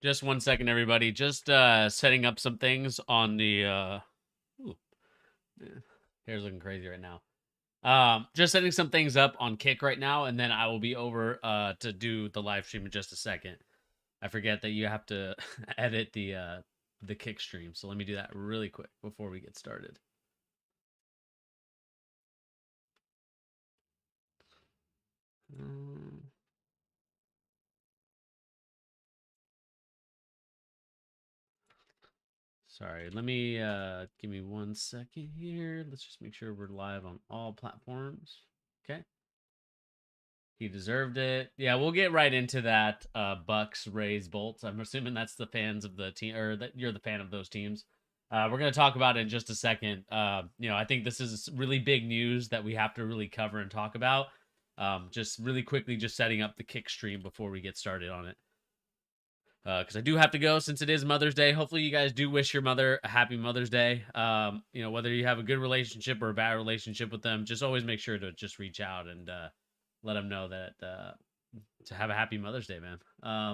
Just 1 second, everybody. Just setting up some things on the ooh, man, hair's looking crazy right now. Just setting some things up on Kick right now, and then I will be over to do the live stream in just a second. I forget that you have to edit the Kick stream, so let me do that really quick before we get started. Sorry, let me give me 1 second here. Let's just make sure we're live on all platforms. Okay. He deserved it. Yeah, we'll get right into that. Bucks, Rays, Bolts. I'm assuming that's the fans of the team, or that you're the fan of those teams. We're going to talk about it in just a second. I think this is really big news that we have to really cover and talk about. Just really quickly, just setting up the Kick stream before we get started on it. Because I do have to go since it is Mother's Day. Hopefully, you guys do wish your mother a happy Mother's Day. Whether you have a good relationship or a bad relationship with them, just always make sure to just reach out and let them know that to have a happy Mother's Day, man.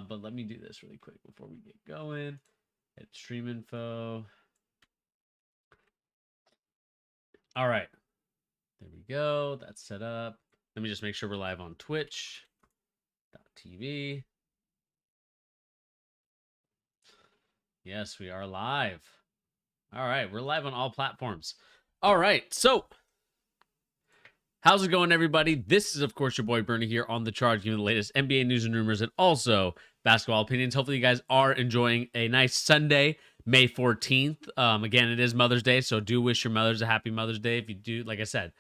But let me do this really quick before we get going. Hit stream info. All right. There we go. That's set up. Let me just make sure we're live on Twitch.tv. Yes, we are live. All right. We're live on all platforms. All right. So, how's it going, everybody? This is, of course, your boy Bernie here on The Charge, giving the latest NBA news and rumors and also basketball opinions. Hopefully, you guys are enjoying a nice Sunday, May 14th. Again, it is Mother's Day, so do wish your mothers a happy Mother's Day. If you do, like I said,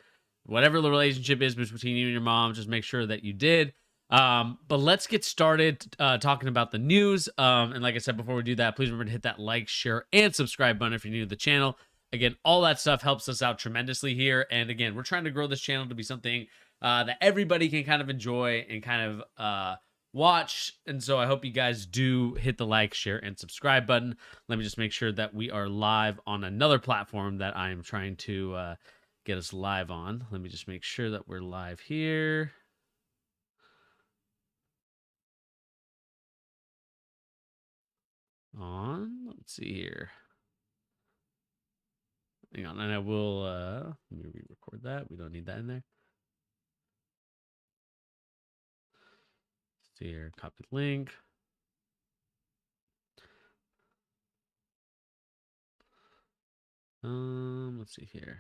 whatever the relationship is between you and your mom, just make sure that you did. But let's get started talking about the news. And like I said, before we do that, please remember to hit that like, share, and subscribe button if you're new to the channel. Again, all that stuff helps us out tremendously here. And again, we're trying to grow this channel to be something that everybody can kind of enjoy and kind of watch. And so I hope you guys do hit the like, share, and subscribe button. Let me just make sure that we are live on another platform that I am trying to get us live on. Let me just make sure that we're live here. Let's see here. Hang on, and I will let me re-record that. We don't need that in there. Let's see here, copy link. Let's see here.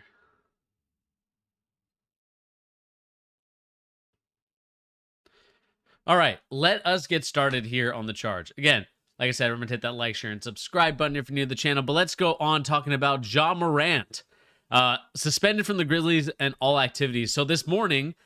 All right, let us get started here on The Charge. Again, like I said, remember to hit that like, share, and subscribe button if you're new to the channel. But let's go on talking about Ja Morant. Suspended from the Grizzlies and all activities. So this morning,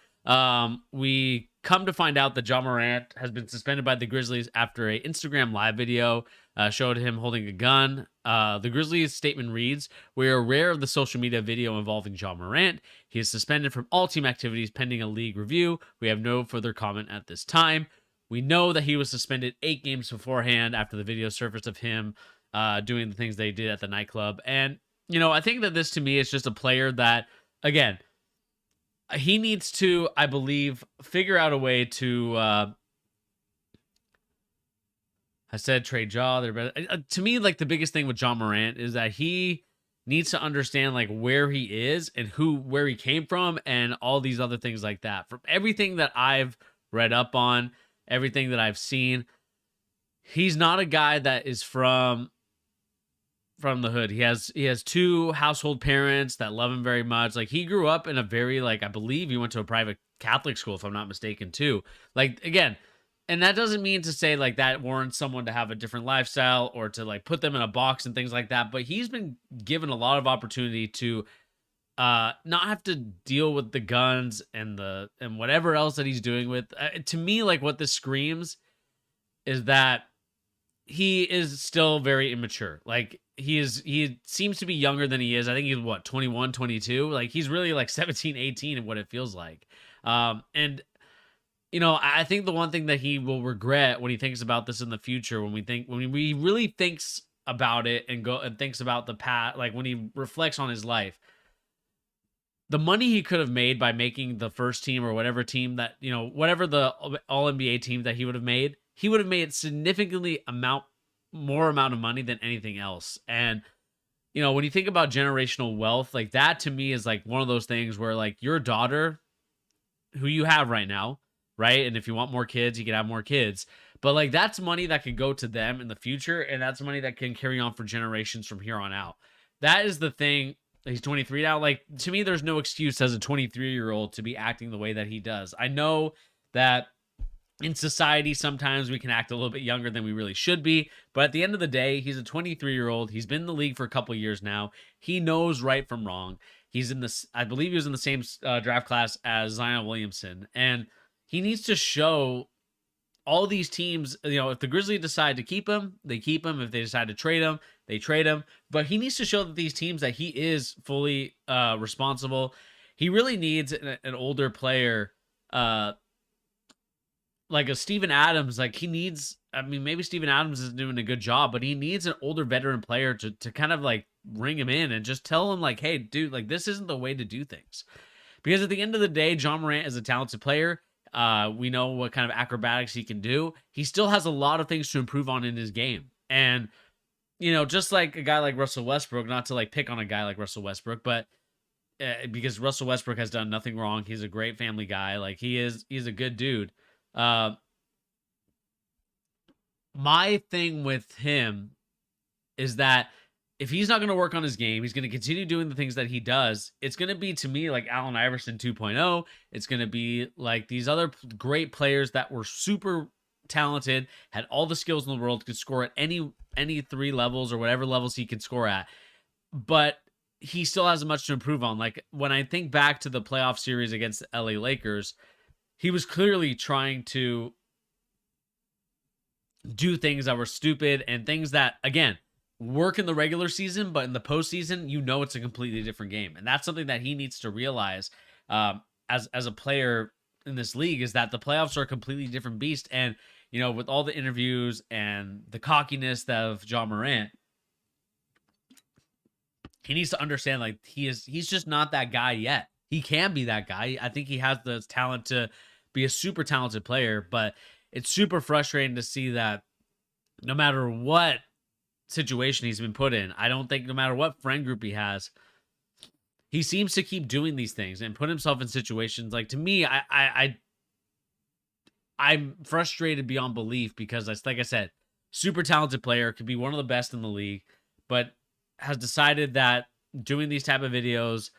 we come to find out that Ja Morant has been suspended by the Grizzlies after a Instagram live video showed him holding a gun. The Grizzlies statement reads, "We are aware of the social media video involving Ja Morant. He is suspended from all team activities pending a league review. We have no further comment at this time. We know that he was suspended 8 games beforehand after the video surfaced of him doing the things they did at the nightclub." And, I think that this to me is just a player that, again, he needs to, I believe, figure out a way to I said trade Ja. To me, like, the biggest thing with Ja Morant is that he needs to understand like where he is and where he came from and all these other things like that. From everything that I've read up on, everything that I've seen, he's not a guy that is from the hood. He has 2 household parents that love him very much. Like, he grew up in a very, like, I believe he went to a private Catholic school, if I'm not mistaken, too. Like, again, and that doesn't mean to say like that warrants someone to have a different lifestyle or to like put them in a box and things like that. But he's been given a lot of opportunity to not have to deal with the guns and whatever else that he's doing with. To me, like, what this screams is that he is still very immature. Like, he seems to be younger than he is. I think he's 21, 22. Like, he's really like 17, 18 in what it feels like. And I think the one thing that he will regret when he thinks about this in the future, when he really thinks about it and thinks about the past, like when he reflects on his life, the money he could have made by making the first team or whatever team that, whatever the all NBA team that he would have made significantly more amount of money than anything else. And when you think about generational wealth, like that to me is like one of those things where like your daughter, who you have right now, right? And if you want more kids, you can have more kids. But like that's money that could go to them in the future, and that's money that can carry on for generations from here on out. That is the thing. He's 23 now. Like to me, there's no excuse as a 23-year-old to be acting the way that he does. I know that in society, sometimes we can act a little bit younger than we really should be. But at the end of the day, he's a 23-year-old. He's been in the league for a couple years now. He knows right from wrong. He's in this, I believe he was in the same draft class as Zion Williamson. And he needs to show all these teams, if the Grizzlies decide to keep him, they keep him. If they decide to trade him, they trade him. But he needs to show that these teams that he is fully responsible. He really needs an older player, like a Steven Adams. Like he needs, maybe Steven Adams is doing a good job, but he needs an older veteran player to kind of like ring him in and just tell him like, hey, dude, like this isn't the way to do things. Because at the end of the day, John Morant is a talented player. We know what kind of acrobatics he can do. He still has a lot of things to improve on in his game. And, just like a guy like Russell Westbrook, not to like pick on a guy like Russell Westbrook, but because Russell Westbrook has done nothing wrong. He's a great family guy. Like he's a good dude. My thing with him is that if he's not going to work on his game, he's going to continue doing the things that he does. It's going to be, to me, like Allen Iverson 2.0. It's going to be like these other great players that were super talented, had all the skills in the world, could score at any 3 levels or whatever levels he could score at. But he still has much to improve on. Like when I think back to the playoff series against the LA Lakers, he was clearly trying to do things that were stupid and things that, again, work in the regular season, but in the postseason, it's a completely different game. And that's something that he needs to realize as a player in this league, is that the playoffs are a completely different beast. And, with all the interviews and the cockiness of John Morant, he needs to understand like he's just not that guy yet. He can be that guy. I think he has the talent to be a super talented player, but it's super frustrating to see that no matter what situation he's been put in, I don't think no matter what friend group he has, he seems to keep doing these things and put himself in situations. Like, to me, I'm frustrated beyond belief because, like I said, super talented player, could be one of the best in the league, but has decided that doing these type of videos,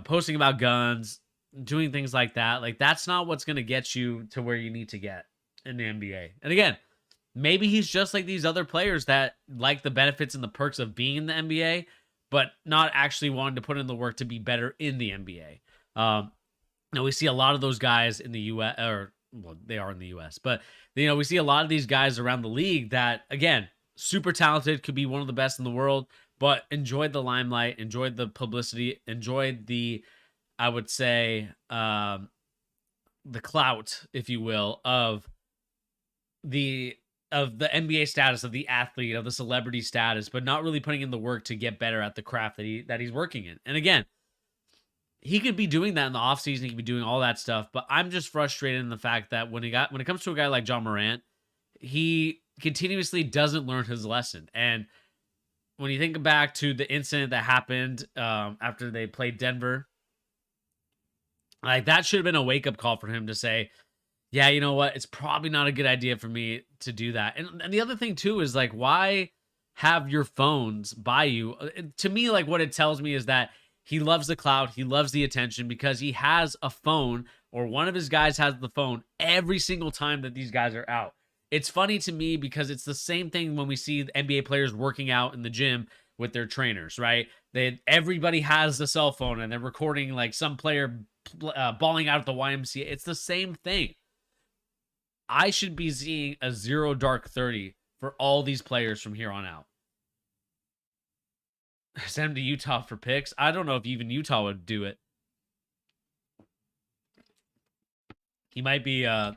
posting about guns, doing things like that, like that's not what's going to get you to where you need to get in the NBA. And again, maybe he's just like these other players that like the benefits and the perks of being in the NBA, but not actually wanting to put in the work to be better in the NBA. Now we see a lot of those guys in the US, or well, they are in the US, but we see a lot of these guys around the league that, again, super talented, could be one of the best in the world, but enjoyed the limelight, enjoyed the publicity, enjoyed the, I would say, the clout, if you will, of the NBA status, of the athlete, of the celebrity status, but not really putting in the work to get better at the craft that he's working in. And again, he could be doing that in the offseason, he could be doing all that stuff, but I'm just frustrated in the fact that when it comes to a guy like John Morant, he continuously doesn't learn his lesson. And when you think back to the incident that happened after they played Denver, like that should have been a wake-up call for him to say, yeah, you know what? It's probably not a good idea for me to do that. And the other thing too is like, why have your phones by you? To me, like what it tells me is that he loves the clout. He loves the attention because he has a phone, or one of his guys has the phone every single time that these guys are out. It's funny to me because it's the same thing when we see NBA players working out in the gym with their trainers, right? Everybody has the cell phone and they're recording like some player balling out at the YMCA. It's the same thing. I should be seeing a 0 dark 30 for all these players from here on out. Send him to Utah for picks. I don't know if even Utah would do it. He might be I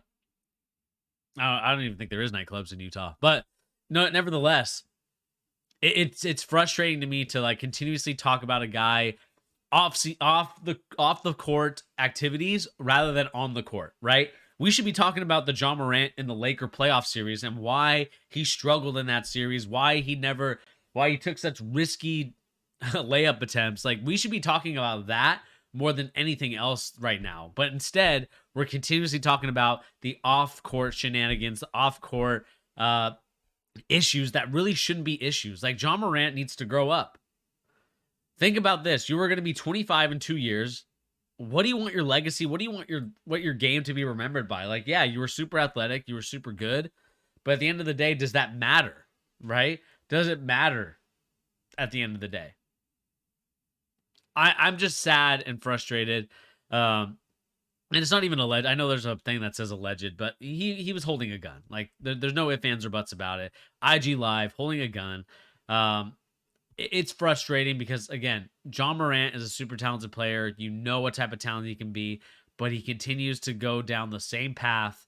don't even think there is nightclubs in Utah. But no, nevertheless, it's frustrating to me to like continuously talk about a guy off the court activities rather than on the court, right? We should be talking about the John Morant in the Laker playoff series and why he struggled in that series, why he took such risky layup attempts. Like, we should be talking about that more than anything else right now. But instead, we're continuously talking about the off-court shenanigans, the off-court issues that really shouldn't be issues. Like, John Morant needs to grow up. Think about this. You are going to be 25 in 2 years. What do you want your legacy? What do you want your game to be remembered by? Like, yeah, you were super athletic, you were super good, but at the end of the day, does that matter? Right? Does it matter at the end of the day? I'm just sad and frustrated. And it's not even alleged. I know there's a thing that says alleged, but he was holding a gun. Like, there's no ifs, ands, or buts about it. IG Live, holding a gun. It's frustrating because, again, John Morant is a super talented player. You know what type of talent he can be, but he continues to go down the same path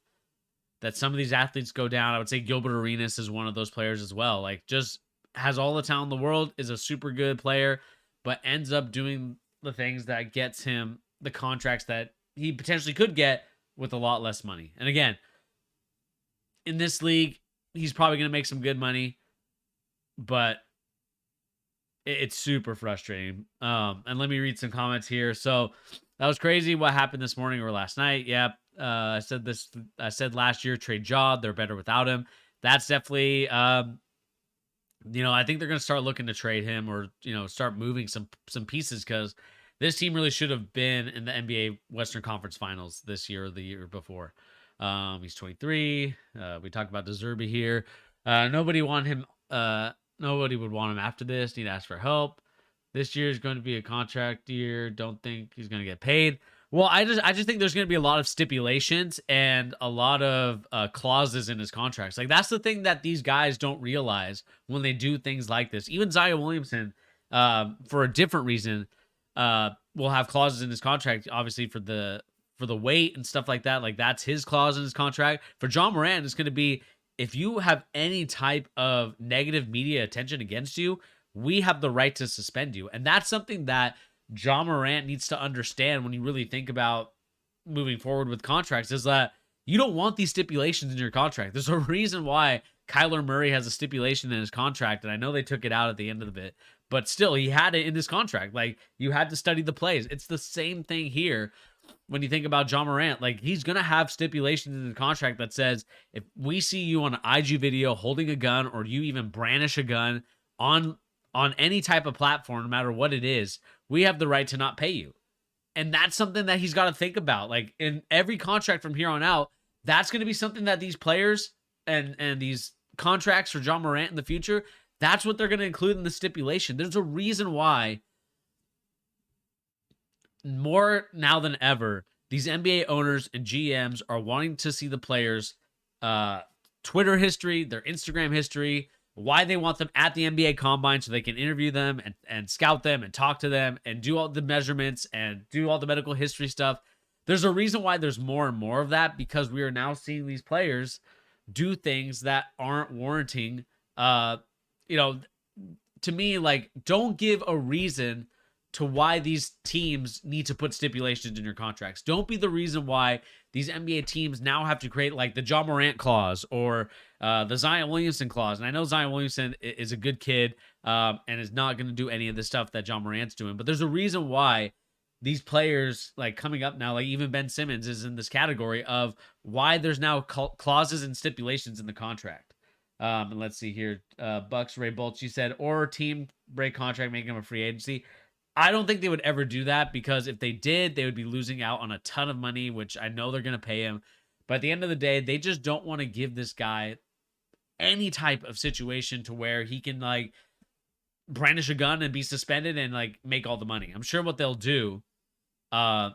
that some of these athletes go down. I would say Gilbert Arenas is one of those players as well. Like, just has all the talent in the world, is a super good player, but ends up doing the things that gets him the contracts that he potentially could get with a lot less money. And again, in this league, he's probably going to make some good money, but it's super frustrating. And let me read some comments here. So that was crazy what happened this morning or last night. Yep. I said last year, trade Ja. They're better without him. That's definitely, I think they're going to start looking to trade him or, start moving some pieces because this team really should have been in the NBA Western Conference Finals this year or the year before. He's 23. We talked about Deserby here. Nobody want him. Nobody would want him after this. Need to ask for help. This year is going to be a contract year. Don't think he's going to get paid. Well, I just think there's going to be a lot of stipulations and a lot of clauses in his contracts. Like, that's the thing that these guys don't realize when they do things like this. Even Zion Williamson, for a different reason, will have clauses in his contract, obviously for the weight and stuff like that. Like, that's his clause in his contract. For John Morant, it's going to be, if you have any type of negative media attention against you, we have the right to suspend you. And that's something that John Morant needs to understand when you really think about moving forward with contracts, is that you don't want these stipulations in your contract. There's a reason why Kyler Murray has a stipulation in his contract, and I know they took it out at the end of it, but still, he had it in his contract. Like, you had to study the plays. It's the same thing here. When you think about John Morant, like, he's going to have stipulations in the contract that says, if we see you on an IG video holding a gun, or you even brandish a gun on any type of platform, no matter what it is, we have the right to not pay you. And that's something that he's got to think about. Like, in every contract from here on out, that's going to be something that these players and these contracts for John Morant in the future, that's what they're going to include in the stipulation. There's a reason why, more now than ever, these NBA owners and GMs are wanting to see the players' Twitter history, their Instagram history, why they want them at the NBA Combine so they can interview them and scout them and talk to them and do all the measurements and do all the medical history stuff. There's a reason why there's more and more of that, because we are now seeing these players do things that aren't warranting, to me, like, don't give a reason to why these teams need to put stipulations in your contracts. Don't be the reason why these NBA teams now have to create, like, the John Morant clause or the Zion Williamson clause. And I know Zion Williamson is a good kid and is not going to do any of the stuff that John Morant's doing. But there's a reason why these players, like, coming up now, like even Ben Simmons is in this category of why there's now clauses and stipulations in the contract. And let's see here. Bucks, Ray Bolts, you said, or team break contract, making him a free agency. I don't think they would ever do that, because if they did, they would be losing out on a ton of money, which I know they're going to pay him. But at the end of the day, they just don't want to give this guy any type of situation to where he can, like, brandish a gun and be suspended and, like, make all the money. I'm sure what they'll do. And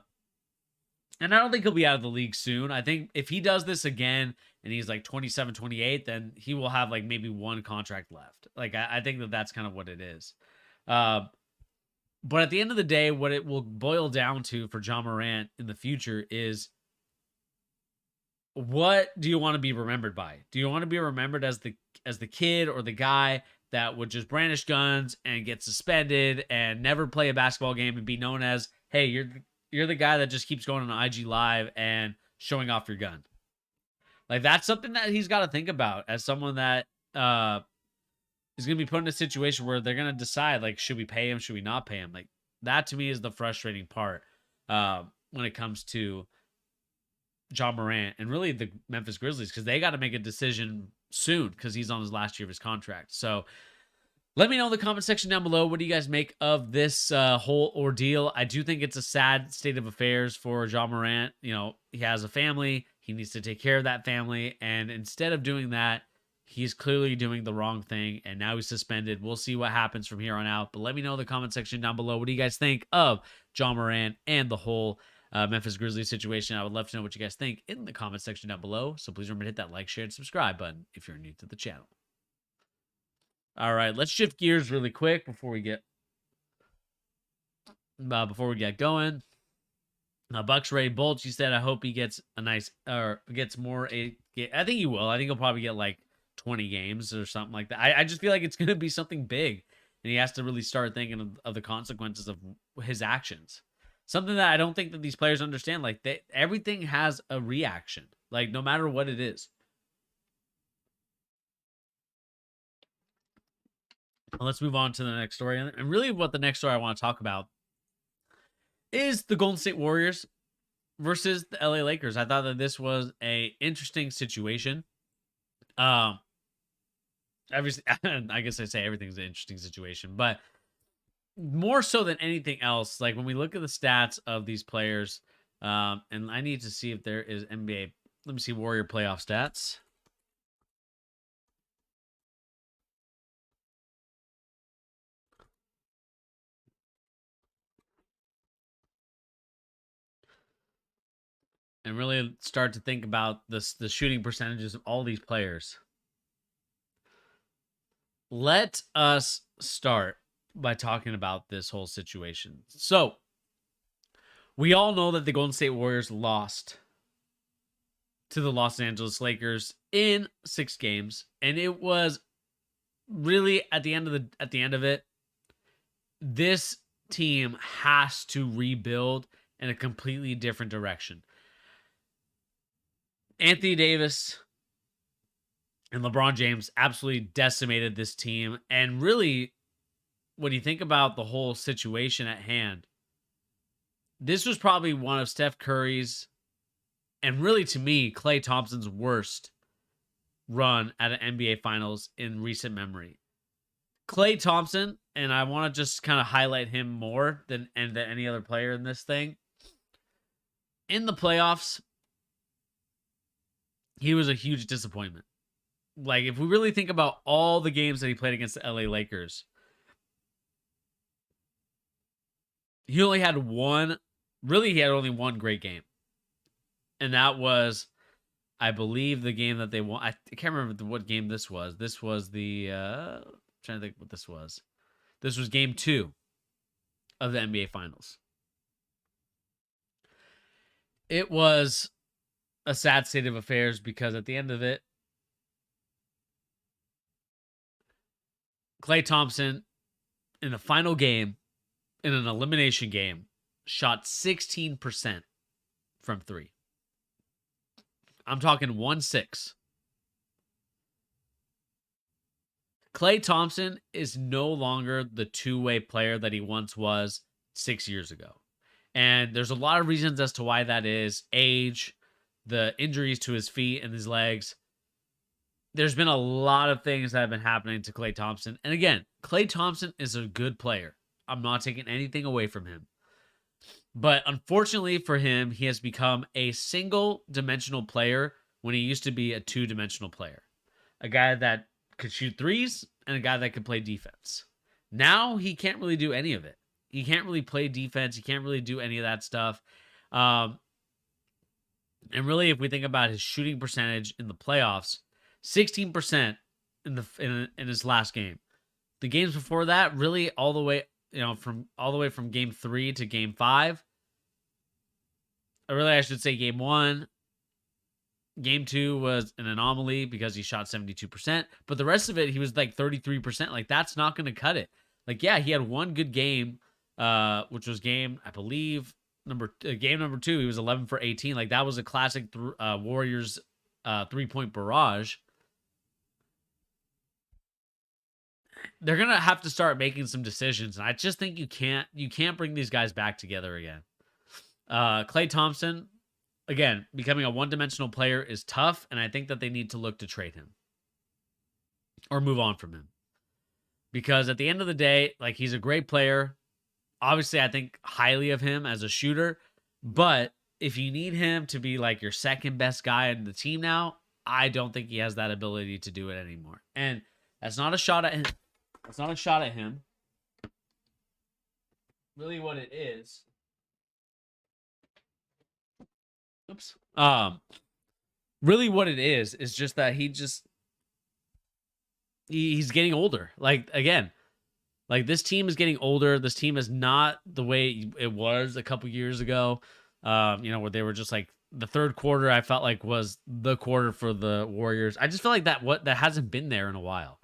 I don't think he'll be out of the league soon. I think if he does this again and he's like 27, 28, then he will have, like, maybe one contract left. Like, I think that's kind of what it is. But at the end of the day, what it will boil down to for John Morant in the future is, what do you want to be remembered by? Do you want to be remembered as the kid or the guy that would just brandish guns and get suspended and never play a basketball game and be known as, hey, you're the guy that just keeps going on IG Live and showing off your gun. Like, that's something that he's got to think about as someone that is going to be put in a situation where they're going to decide, like, should we pay him? Should we not pay him? Like, that to me is the frustrating part when it comes to John Morant and really the Memphis Grizzlies, because they got to make a decision soon because he's on his last year of his contract. So let me know in the comment section down below, what do you guys make of this whole ordeal? I do think it's a sad state of affairs for John Morant. You know, he has a family. He needs to take care of that family. And instead of doing that, he's clearly doing the wrong thing, and now he's suspended. We'll see what happens from here on out. But let me know in the comment section down below, what do you guys think of John Morant and the whole Memphis Grizzlies situation? I would love to know what you guys think in the comment section down below. So please remember to hit that like, share, and subscribe button if you're new to the channel. All right, let's shift gears really quick before we get going. Bucks Ray Bolch, he said, I hope he gets a nice, or gets more. I think he will. I think he'll probably get like 20 games or something like that. I just feel like it's going to be something big, and he has to really start thinking of the consequences of his actions. Something that I don't think that these players understand. Like, everything has a reaction, like, no matter what it is. Let's move on to the next story. And really what the next story I want to talk about is the Golden State Warriors versus the LA Lakers. I thought that this was a interesting situation. Obviously, I guess I say everything's an interesting situation, but more so than anything else, like when we look at the stats of these players, and I need to see if there is NBA. Let me see Warrior playoff stats. And really start to think about the shooting percentages of all these players. Let us start by talking about this whole situation. So, we all know that the Golden State Warriors lost to the Los Angeles Lakers in 6 games, and it was really at the end of it, this team has to rebuild in a completely different direction. Anthony Davis and LeBron James absolutely decimated this team. And really, when you think about the whole situation at hand, this was probably one of Steph Curry's, and really to me, Klay Thompson's worst run at an NBA Finals in recent memory. Klay Thompson, and I want to just kind of highlight him more than any other player in this thing. In the playoffs, he was a huge disappointment. Like, if we really think about all the games that he played against the LA Lakers, he only had only one great game. And that was, I believe, the game that they won. I can't remember what game this was. This was the, I'm trying to think what this was. This was game 2 of the NBA Finals. It was a sad state of affairs because at the end of it, Klay Thompson, in the final game, in an elimination game, shot 16% from 3. I'm talking 1-6. Klay Thompson is no longer the two-way player that he once was 6 years ago. And there's a lot of reasons as to why that is. Age, the injuries to his feet and his legs. There's been a lot of things that have been happening to Klay Thompson. And again, Klay Thompson is a good player. I'm not taking anything away from him. But unfortunately for him, he has become a single-dimensional player when he used to be a two-dimensional player. A guy that could shoot threes and a guy that could play defense. Now he can't really do any of it. He can't really play defense. He can't really do any of that stuff. And really, if we think about his shooting percentage in the playoffs, 16% in his last game. The games before that, really all the way, from game 3 to game 5. I should say game 1. Game 2 was an anomaly because he shot 72%, but the rest of it, he was like 33%. Like, that's not going to cut it. Like, yeah, he had one good game, which was game, I believe, game number 2, he was 11 for 18. Like that was a classic Warriors 3-point barrage. They're gonna have to start making some decisions, and I just think you can't bring these guys back together again. Klay Thompson, again, becoming a one-dimensional player is tough, and I think that they need to look to trade him or move on from him, because at the end of the day, like, he's a great player. Obviously, I think highly of him as a shooter, but if you need him to be like your second best guy in the team now, I don't think he has that ability to do it anymore. And that's not a shot at him. That's not a shot at him. Really what it is. Oops. Really what it is just that he's getting older. Like, again, like, this team is getting older. This team is not the way it was a couple years ago. Where they were just like, the third quarter, I felt like was the quarter for the Warriors. I just feel like that hasn't been there in a while.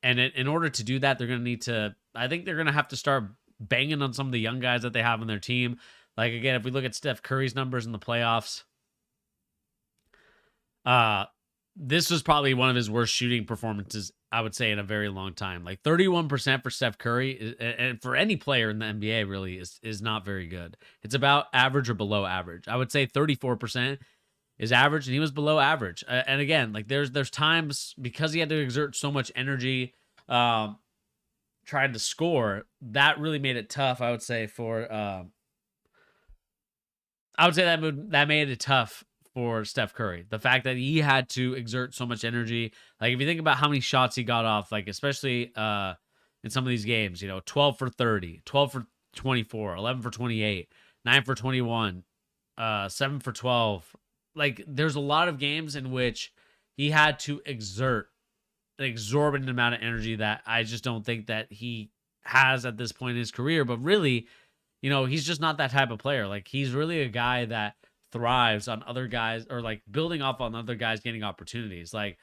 And in order to do that, they're going to need to, I think they're going to have to start banging on some of the young guys that they have on their team. Like, again, if we look at Steph Curry's numbers in the playoffs, this was probably one of his worst shooting performances, I would say, in a very long time. Like, 31% for Steph Curry, and for any player in the NBA, really, is not very good. It's about average or below average. I would say 34% is average, and he was below average. And again, like, there's times, because he had to exert so much energy trying to score, that really made it tough, I would say, for that made it tough for Steph Curry. The fact that he had to exert so much energy. Like, if you think about how many shots he got off, like, especially in some of these games, 12 for 30, 12 for 24, 11 for 28, 9 for 21, 7 for 12. Like, there's a lot of games in which he had to exert an exorbitant amount of energy that I just don't think that he has at this point in his career. But really, he's just not that type of player. Like, he's really a guy that thrives on other guys, or like building off on other guys getting opportunities. Like,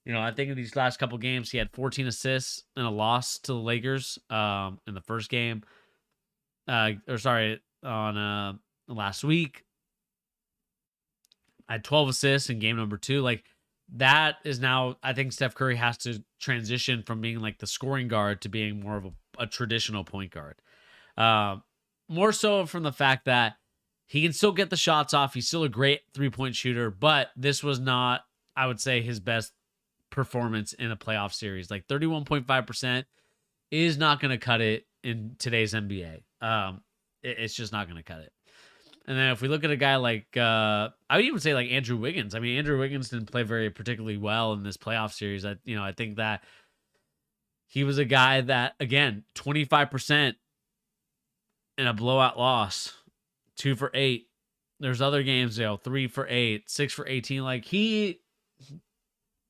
I think in these last couple games, he had 14 assists in a loss to the Lakers in the first game. On last week. I had 12 assists in game number 2. Like, that is now, I think Steph Curry has to transition from being like the scoring guard to being more of a traditional point guard. More so from the fact that he can still get the shots off. He's still a great 3-point shooter, but this was not, I would say, his best performance in a playoff series. Like, 31.5% is not going to cut it in today's NBA. It's just not going to cut it. And then if we look at a guy like, I would even say like Andrew Wiggins. I mean, Andrew Wiggins didn't play very particularly well in this playoff series. I think that he was a guy that, again, 25% in a blowout loss, 2 for 8. There's other games, 3 for 8, 6 for 18. Like, he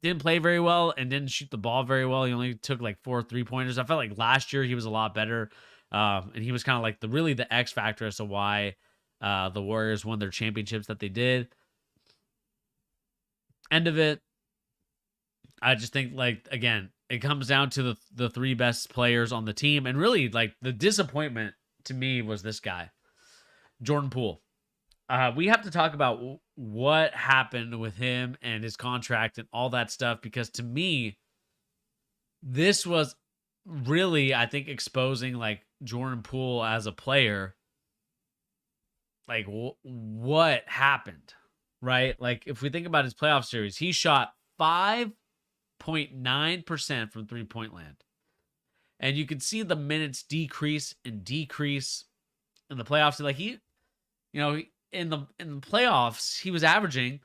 didn't play very well and didn't shoot the ball very well. He only took like 4 3-pointers. I felt like last year he was a lot better. And he was kind of like the X factor as to why the Warriors won their championships that they did. End of it, I just think, like, again, it comes down to the 3 best players on the team. And really, like, the disappointment to me was this guy, Jordan Poole. We have to talk about what happened with him and his contract and all that stuff, because to me, this was really, I think, exposing like Jordan Poole as a player. Like, what happened, right? Like, if we think about his playoff series, he shot 5.9% from 3-point land. And you could see the minutes decrease in the playoffs. Like, he, in the playoffs, he was averaging,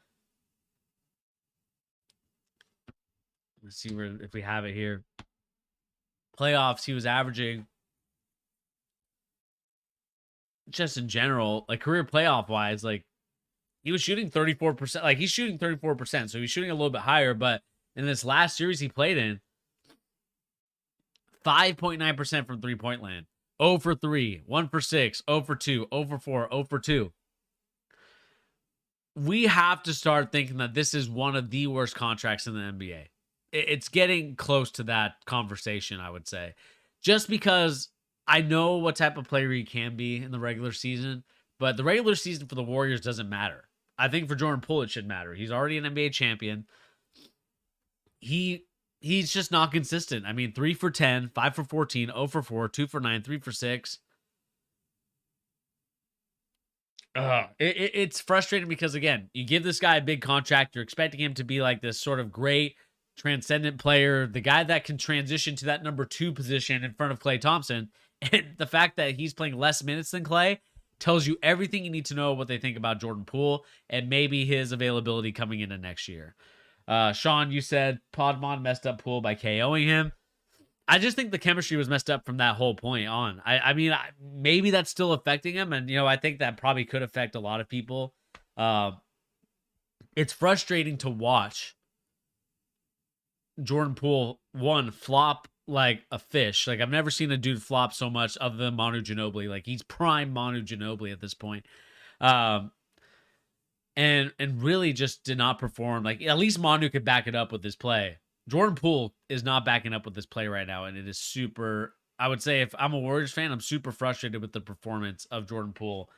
let's see if we have it here. Playoffs, he was averaging, just in general, like career playoff wise, like he was shooting 34%. Like, he's shooting 34%, so he's shooting a little bit higher. But in this last series he played in, 5.9% from 3-point land, 0 for 3, 1 for 6, 0 for 2, 0 for 4, 0 for 2. We have to start thinking that this is one of the worst contracts in the NBA. It's getting close to that conversation, I would say, just because I know what type of player he can be in the regular season, but the regular season for the Warriors doesn't matter. I think for Jordan Poole, it should matter. He's already an NBA champion. He's just not consistent. I mean, 3 for 10, 5 for 14, 0 for 4, 2 for 9, 3 for 6. It's frustrating because, again, you give this guy a big contract. You're expecting him to be like this sort of great, transcendent player, the guy that can transition to that number 2 position in front of Klay Thompson. And the fact that he's playing less minutes than Klay tells you everything you need to know what they think about Jordan Poole and maybe his availability coming into next year. Sean, you said Podmon messed up Poole by KOing him. I just think the chemistry was messed up from that whole point on. I mean, maybe that's still affecting him, and I think that probably could affect a lot of people. It's frustrating to watch Jordan Poole flop like a fish. Like, I've never seen a dude flop so much other than Manu Ginobili. Like, he's prime Manu Ginobili at this point. And really just did not perform. Like, at least Manu could back it up with his play. Jordan Poole is not backing up with this play right now, and it is super. I would say if I'm a Warriors fan, I'm super frustrated with the performance of Jordan Poole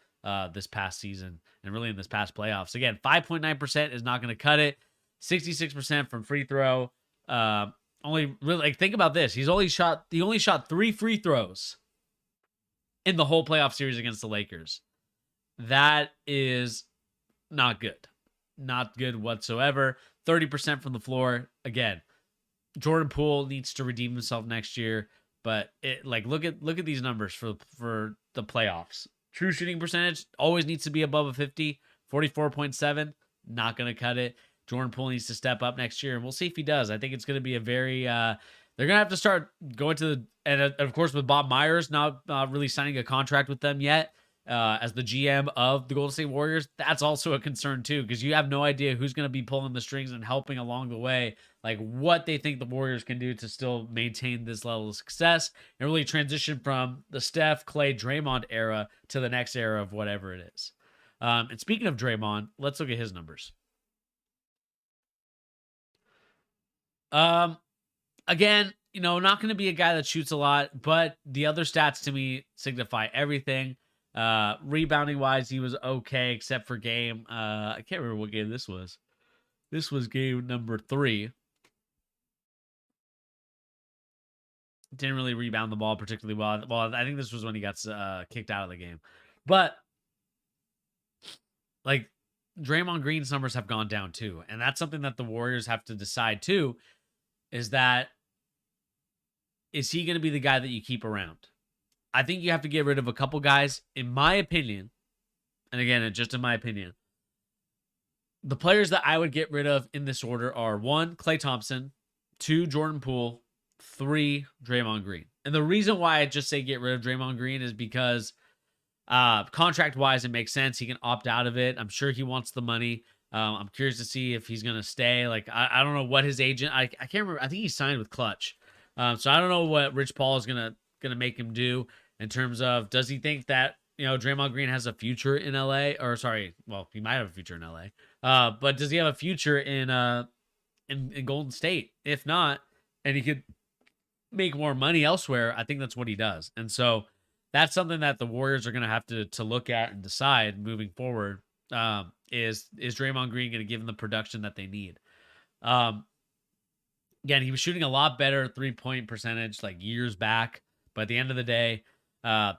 this past season and really in this past playoffs. Again, 5.9% is not going to cut it. 66% from free throw. Only really, like, think about this. He only shot 3 free throws in the whole playoff series against the Lakers. That is not good. Not good whatsoever. 30% from the floor. Again, Jordan Poole needs to redeem himself next year, but look at these numbers for the playoffs. True shooting percentage always needs to be above a 50, 44.7, not going to cut it. Jordan Poole needs to step up next year, and we'll see if he does. I think it's going to be a very they're going to have to start going to and of course with Bob Myers not really signing a contract with them yet. As the GM of the Golden State Warriors, that's also a concern too, because you have no idea who's going to be pulling the strings and helping along the way, like what they think the Warriors can do to still maintain this level of success and really transition from the Steph, Klay, Draymond era to the next era of whatever it is. And speaking of Draymond, let's look at his numbers. Again, not going to be a guy that shoots a lot, but the other stats to me signify everything. Rebounding wise, he was okay, except for game. I can't remember what game this was. This was game number 3. Didn't really rebound the ball particularly well. Well, I think this was when he got kicked out of the game. But like, Draymond Green's numbers have gone down too, and that's something that the Warriors have to decide too. Is he going to be the guy that you keep around? I think you have to get rid of a couple guys, in my opinion. And again, just in my opinion, the players that I would get rid of in this order are 1, Klay Thompson, 2, Jordan Poole, 3, Draymond Green. And the reason why I just say get rid of Draymond Green is because contract-wise, it makes sense. He can opt out of it. I'm sure he wants the money. I'm curious to see if he's going to stay. Like, I don't know what his agent... I can't remember. I think he signed with Clutch. So I don't know what Rich Paul is going to make him do. In terms of, does he think that, Draymond Green has a future in LA? Or sorry, well, he might have a future in LA. But does he have a future in Golden State? If not, and he could make more money elsewhere, I think that's what he does. And so that's something that the Warriors are going to have to look at and decide moving forward. Is Draymond Green going to give them the production that they need? Again, he was shooting a lot better 3-point percentage like years back. But at the end of the day,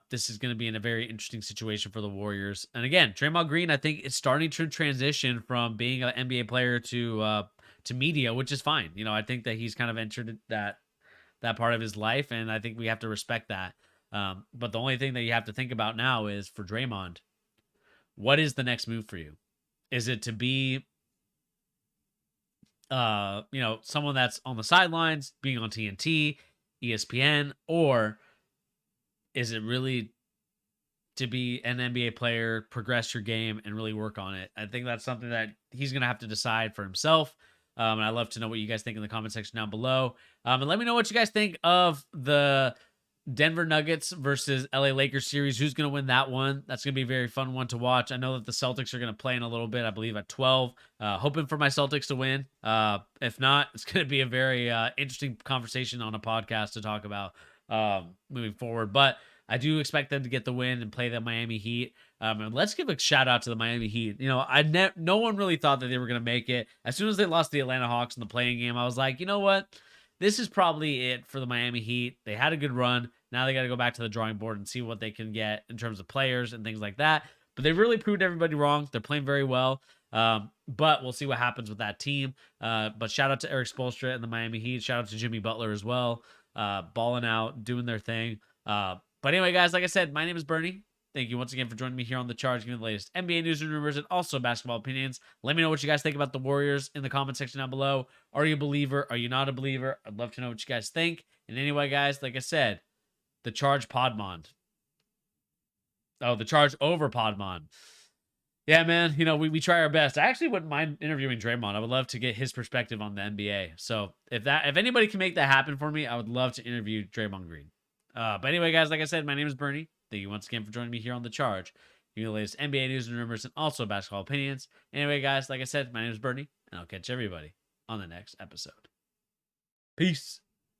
this is going to be in a very interesting situation for the Warriors. And again, Draymond Green, I think, is starting to transition from being an NBA player to media, which is fine. I think that he's kind of entered that part of his life, and I think we have to respect that. But the only thing that you have to think about now is, for Draymond, what is the next move for you? Is it to be, someone that's on the sidelines, being on TNT, ESPN, or is it really to be an NBA player, progress your game, and really work on it? I think that's something that he's going to have to decide for himself. And I'd love to know what you guys think in the comment section down below. And let me know what you guys think of the Denver Nuggets versus LA Lakers series. Who's going to win that one? That's going to be a very fun one to watch. I know that the Celtics are going to play in a little bit, I believe at 12. Hoping for my Celtics to win. If not, it's going to be a very interesting conversation on a podcast to talk about moving forward. But I do expect them to get the win and play the Miami Heat. And let's give a shout out to the Miami Heat. You know, no one really thought that they were going to make it. As soon as they lost the Atlanta Hawks in the playing game, I was like, you know what? This is probably it for the Miami Heat. They had a good run. Now they got to go back to the drawing board and see what they can get in terms of players and things like that. But they really proved everybody wrong. They're playing very well. But we'll see what happens with that team. But shout out to Eric Spoelstra and the Miami Heat. Shout out to Jimmy Butler as well. Balling out, doing their thing. But anyway, guys, like I said, my name is Bernie. Thank you once again for joining me here on The Charge, giving the latest NBA news and rumors and also basketball opinions. Let me know what you guys think about the Warriors in the comment section down below. Are you a believer? Are you not a believer? I'd love to know what you guys think. And anyway, guys, like I said, The Charge Podmond. Oh, The Charge over Podmond. Yeah, man, you know, we try our best. I actually wouldn't mind interviewing Draymond. I would love to get his perspective on the NBA. So if anybody can make that happen for me, I would love to interview Draymond Green. But anyway, guys, like I said, my name is Bernie. Thank you once again for joining me here on The Charge. Give you the latest NBA news and rumors and also basketball opinions. Anyway, guys, like I said, my name is Bernie, and I'll catch everybody on the next episode. Peace.